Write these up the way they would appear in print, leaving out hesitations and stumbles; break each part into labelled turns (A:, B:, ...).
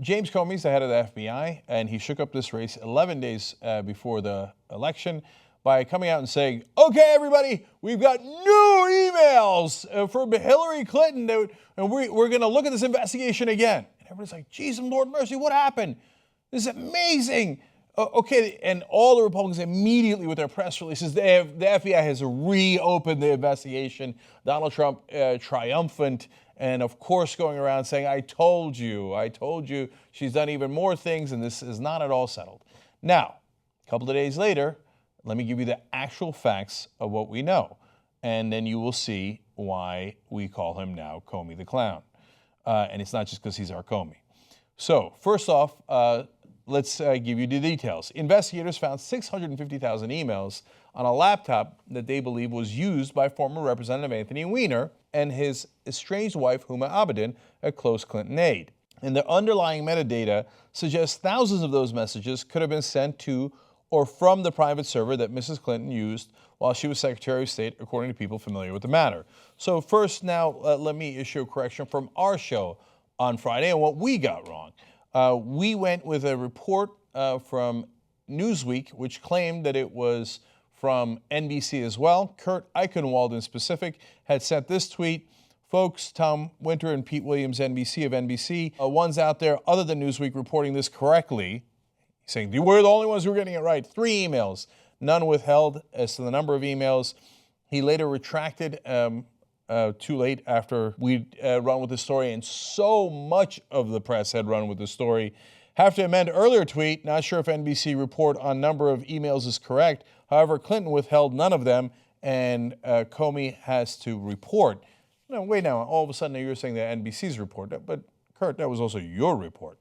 A: James Comey's the head of the FBI, and he shook up this race 11 days before the election by coming out and saying, okay, everybody, we've got new emails from Hillary Clinton, and we're going to look at this investigation again. And everybody's like, geez, Lord mercy, what happened? This is amazing. Okay, and all the Republicans immediately with their press releases, the FBI has reopened the investigation. Donald Trump triumphant, and of course going around saying, I told you, she's done even more things, and this is not at all settled. Now, a couple of days later, let me give you the actual facts of what we know, and then you will see why we call him now Comey the Clown. And it's not just because he's our Comey. So, first off, let's give you the details. Investigators found 650,000 emails on a laptop that they believe was used by former Representative Anthony Weiner and his estranged wife, Huma Abedin, a close Clinton aide. And the underlying metadata suggests thousands of those messages could have been sent to or from the private server that Mrs. Clinton used while she was Secretary of State, according to people familiar with the matter. So first now, let me issue a correction from our show on Friday and what we got wrong. We went with a report from Newsweek, which claimed that it was from NBC as well. Kurt Eichenwald, in specific, had sent this tweet. Folks, Tom Winter and Pete Williams, NBC of NBC, ones out there other than Newsweek reporting this correctly, saying we're the only ones who are getting it right. 3 emails, none withheld as to the number of emails. He later retracted too late after we'd run with the story, and so much of the press had run with the story. Have to amend earlier tweet, not sure if NBC report on number of emails is correct. However, Clinton withheld none of them, and Comey has to report. No, wait now, all of a sudden you're saying that NBC's report, but Kurt, that was also your report.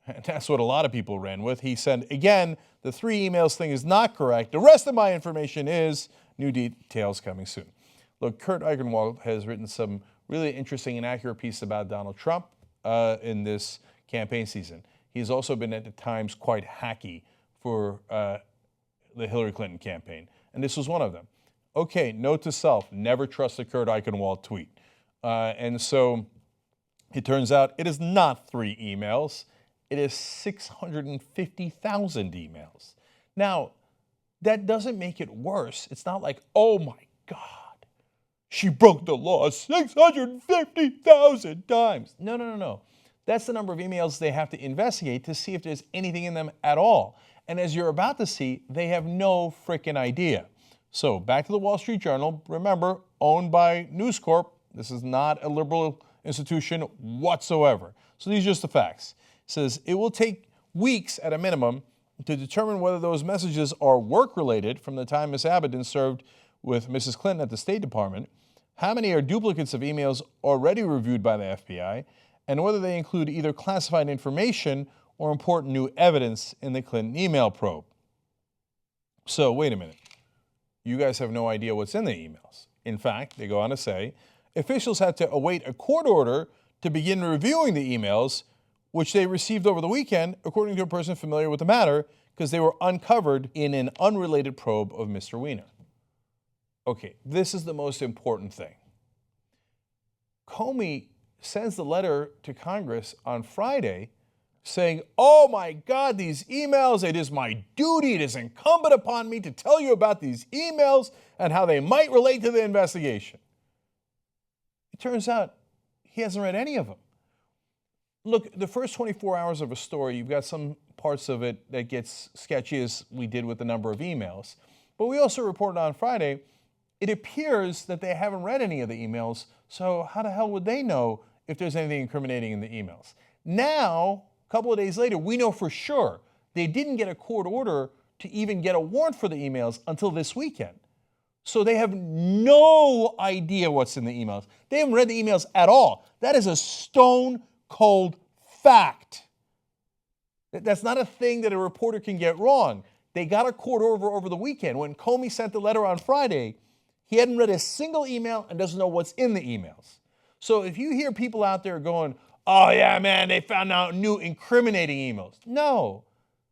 A: And that's what a lot of people ran with. He said, again, the 3 emails thing is not correct. The rest of my information is. New details coming soon. Look, Kurt Eichenwald has written some really interesting and accurate pieces about Donald Trump in this campaign season. He's also been at times quite hacky for the Hillary Clinton campaign, and this was one of them. Okay, note to self, never trust a Kurt Eichenwald tweet. And so it turns out it is not 3 emails. It is 650,000 emails. Now, that doesn't make it worse. It's not like, oh my God, she broke the law 650,000 times. No. That's the number of emails they have to investigate to see if there's anything in them at all. And as you're about to see, they have no frickin' idea. So back to the Wall Street Journal. Remember, owned by News Corp. This is not a liberal institution whatsoever. So these are just the facts. It says it will take weeks at a minimum to determine whether those messages are work-related from the time Ms. Abedin served with Mrs. Clinton at the State Department, how many are duplicates of emails already reviewed by the FBI, and whether they include either classified information or important new evidence in the Clinton email probe. So wait a minute. You guys have no idea what's in the emails. In fact, they go on to say, officials had to await a court order to begin reviewing the emails, which they received over the weekend, according to a person familiar with the matter, because they were uncovered in an unrelated probe of Mr. Weiner. Okay, this is the most important thing. Comey sends the letter to Congress on Friday saying, oh my God, these emails, it is my duty, it is incumbent upon me to tell you about these emails and how they might relate to the investigation. It turns out he hasn't read any of them. Look, the first 24 hours of a story, you've got some parts of it that gets sketchy, as we did with the number of emails. But we also reported on Friday, it appears that they haven't read any of the emails, so how the hell would they know if there's anything incriminating in the emails? Now, a couple of days later, we know for sure they didn't get a court order to even get a warrant for the emails until this weekend. So they have no idea what's in the emails. They haven't read the emails at all. That is a stone cold fact. That's not a thing that a reporter can get wrong. They got a court order over the weekend. When Comey sent the letter on Friday, he hadn't read a single email and doesn't know what's in the emails. So if you hear people out there going, oh yeah, man, they found out new incriminating emails. No,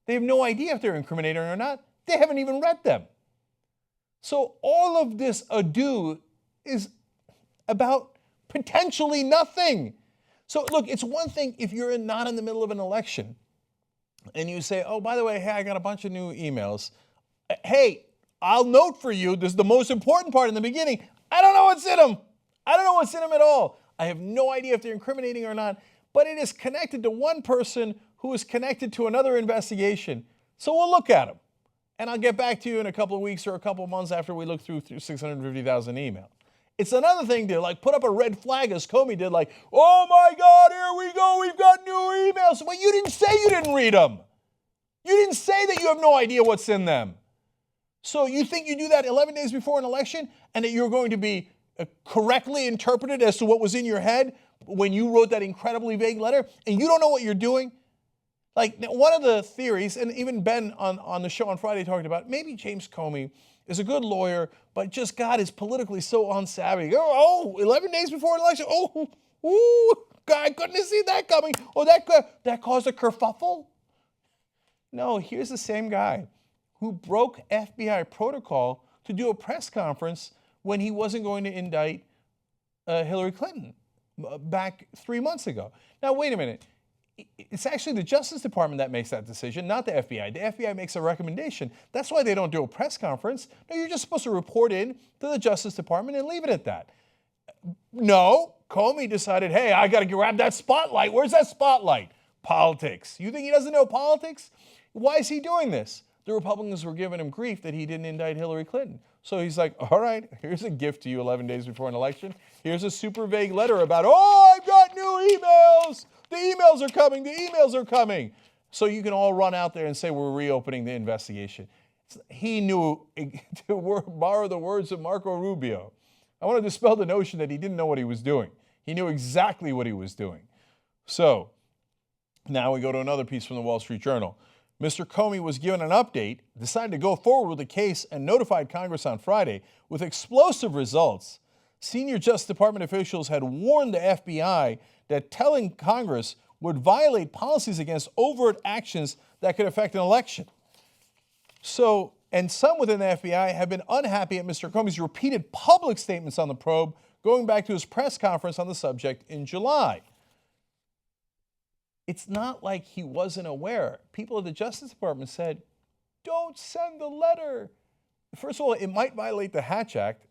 A: they have no idea if they're incriminating or not. They haven't even read them. So all of this ado is about potentially nothing. So look, it's one thing if you're not in the middle of an election and you say, oh, by the way, hey, I got a bunch of new emails. Hey, I'll note for you, this is the most important part in the beginning. I don't know what's in them. I don't know what's in them at all. I have no idea if they're incriminating or not, but it is connected to one person who is connected to another investigation. So we'll look at them. And I'll get back to you in a couple of weeks or a couple of months after we look through 650,000 emails. It's another thing to like put up a red flag as Comey did, like, oh my God, here we go, we've got new emails. But you didn't say you didn't read them. You didn't say that you have no idea what's in them. So you think you do that 11 days before an election and that you're going to be correctly interpreted as to what was in your head when you wrote that incredibly vague letter and you don't know what you're doing? Like one of the theories, and even Ben on the show on Friday talked about, maybe James Comey is a good lawyer, but just God is politically so unsavvy. Oh, 11 days before an election. Oh, God, I couldn't have seen that coming. Oh, that caused a kerfuffle? No, here's the same guy who broke FBI protocol to do a press conference when he wasn't going to indict Hillary Clinton back 3 months ago. Now, wait a minute. It's actually the Justice Department that makes that decision, not the FBI. The FBI makes a recommendation. That's why they don't do a press conference. No, you're just supposed to report in to the Justice Department and leave it at that. No, Comey decided, hey, I got to grab that spotlight. Where's that spotlight? Politics. You think he doesn't know politics? Why is he doing this? The Republicans were giving him grief that he didn't indict Hillary Clinton. So he's like, all right, here's a gift to you 11 days before an election. Here's a super vague letter about, oh, I've got new emails. The emails are coming. The emails are coming. So you can all run out there and say we're reopening the investigation. He knew, to borrow the words of Marco Rubio, I want to dispel the notion that he didn't know what he was doing. He knew exactly what he was doing. So now we go to another piece from the Wall Street Journal. Mr. Comey was given an update, decided to go forward with the case, and notified Congress on Friday with explosive results. Senior Justice Department officials had warned the FBI that telling Congress would violate policies against overt actions that could affect an election. So, and some within the FBI have been unhappy at Mr. Comey's repeated public statements on the probe, going back to his press conference on the subject in July. It's not like he wasn't aware. People at the Justice Department said, don't send the letter. First of all, it might violate the Hatch Act.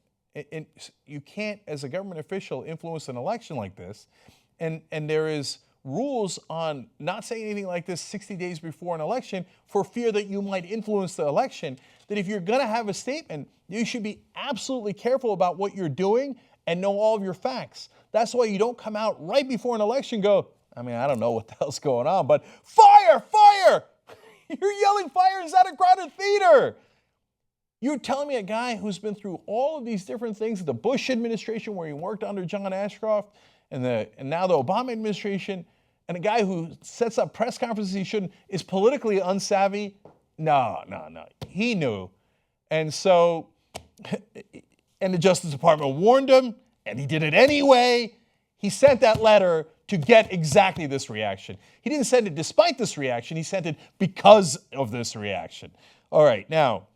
A: And you can't, as a government official, influence an election like this. And there is rules on not saying anything like this 60 days before an election for fear that you might influence the election, that if you're going to have a statement, you should be absolutely careful about what you're doing and know all of your facts. That's why you don't come out right before an election and go, I mean, I don't know what the hell's going on, but fire, fire! You're yelling fire inside a crowded theater. You're telling me a guy who's been through all of these different things, the Bush administration where he worked under John Ashcroft, and now the Obama administration, and a guy who sets up press conferences he shouldn't, is politically unsavvy? No. He knew. And so, and the Justice Department warned him, and he did it anyway. He sent that letter to get exactly this reaction. He didn't send it despite this reaction. He sent it because of this reaction. All right, now,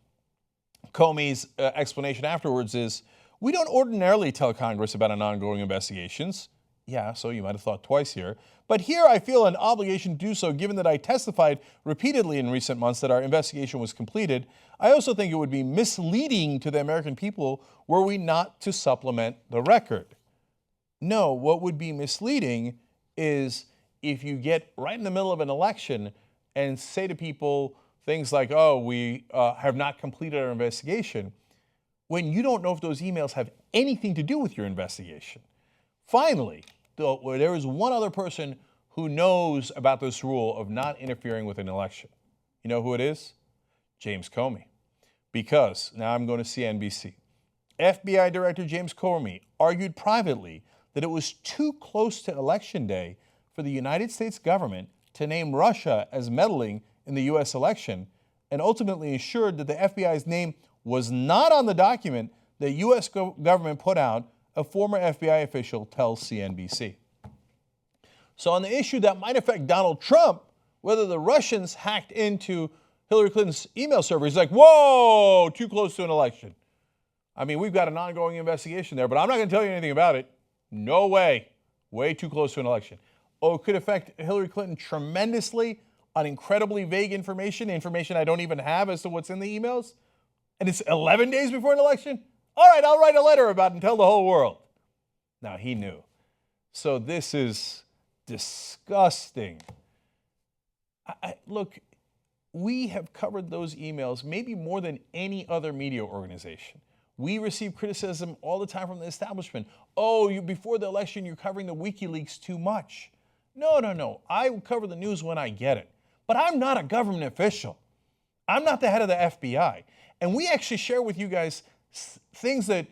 A: Comey's explanation afterwards is, we don't ordinarily tell Congress about an ongoing investigations. Yeah, so you might have thought twice here. But here I feel an obligation to do so given that I testified repeatedly in recent months that our investigation was completed. I also think it would be misleading to the American people were we not to supplement the record. No, what would be misleading is if you get right in the middle of an election and say to people things like, oh, we have not completed our investigation, when you don't know if those emails have anything to do with your investigation. Finally, there is one other person who knows about this rule of not interfering with an election. You know who it is? James Comey. Because, now I'm going to CNBC. FBI Director James Comey argued privately that it was too close to Election Day for the United States government to name Russia as meddling in the U.S. election, and ultimately ensured that the FBI's name was not on the document the U.S. government put out, a former FBI official tells CNBC. So on the issue that might affect Donald Trump, whether the Russians hacked into Hillary Clinton's email server, he's like, whoa, too close to an election. I mean, we've got an ongoing investigation there, but I'm not going to tell you anything about it. No way. Way too close to an election. Oh, it could affect Hillary Clinton tremendously on incredibly vague information I don't even have as to what's in the emails. And it's 11 days before an election? All right, I'll write a letter about it and tell the whole world. Now, he knew. So this is disgusting. Look, we have covered those emails maybe more than any other media organization. We receive criticism all the time from the establishment. Oh, before the election, you're covering the WikiLeaks too much. No. I cover the news when I get it. But I'm not a government official. I'm not the head of the FBI. And we actually share with you guys things that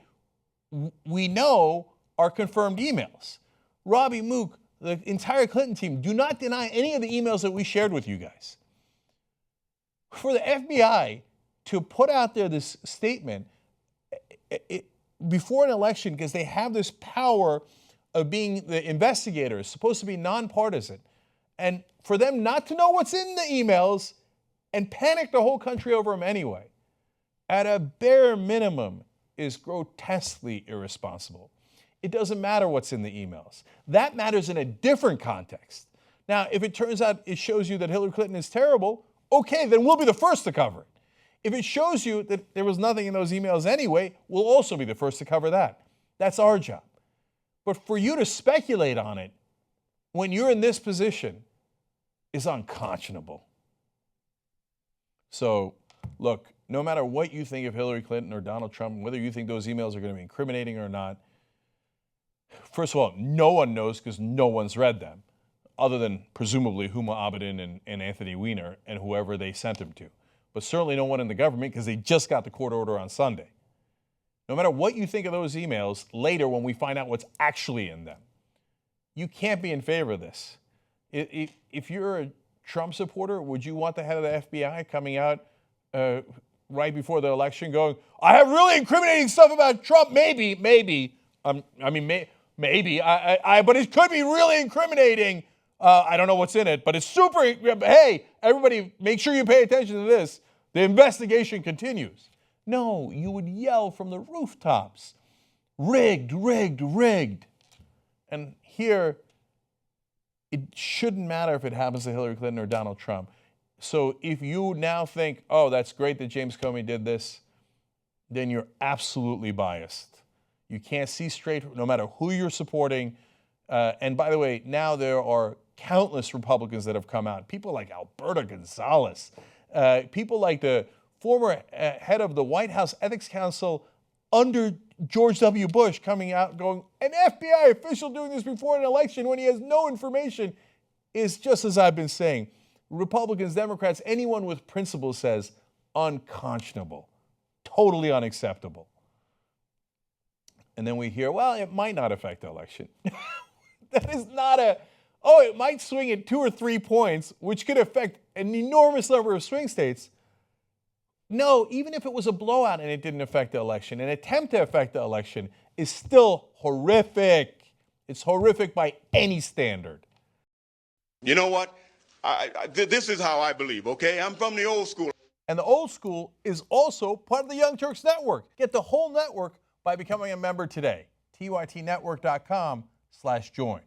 A: we know are confirmed emails. Robbie Mook, the entire Clinton team, do not deny any of the emails that we shared with you guys. For the FBI to put out there this statement before an election, because they have this power of being the investigators, supposed to be nonpartisan, and for them not to know what's in the emails and panic the whole country over them anyway, at a bare minimum, is grotesquely irresponsible. It doesn't matter what's in the emails. That matters in a different context. Now, if it turns out it shows you that Hillary Clinton is terrible, okay, then we'll be the first to cover it. If it shows you that there was nothing in those emails anyway, we'll also be the first to cover that. That's our job. But for you to speculate on it when you're in this position is unconscionable. So, look, no matter what you think of Hillary Clinton or Donald Trump, whether you think those emails are going to be incriminating or not, first of all, no one knows because no one's read them, other than presumably Huma Abedin and Anthony Weiner and whoever they sent them to. But certainly no one in the government because they just got the court order on Sunday. No matter what you think of those emails, later when we find out what's actually in them, you can't be in favor of this. If you're a Trump supporter, would you want the head of the FBI coming out right before the election going, I have really incriminating stuff about Trump, maybe, but it could be really incriminating. I don't know what's in it, but it's super, hey, everybody, make sure you pay attention to this. The investigation continues. No, you would yell from the rooftops, rigged. And here, it shouldn't matter if it happens to Hillary Clinton or Donald Trump. So if you now think, oh, that's great that James Comey did this, then you're absolutely biased. You can't see straight no matter who you're supporting. And by the way, now there are countless Republicans that have come out. People like Alberta Gonzales, people like the former head of the White House Ethics Council under George W. Bush coming out going, an FBI official doing this before an election when he has no information is, just as I've been saying, Republicans, Democrats, anyone with principles says unconscionable, totally unacceptable. And then we hear, well, it might not affect the election. That is not it might swing it 2 or 3 points, which could affect an enormous number of swing states. No, even if it was a blowout and it didn't affect the election, an attempt to affect the election is still horrific. It's horrific by any standard.
B: You know what? This is how I believe, okay? I'm from the old school.
A: And the old school is also part of the Young Turks Network. Get the whole network by becoming a member today. tytnetwork.com/join.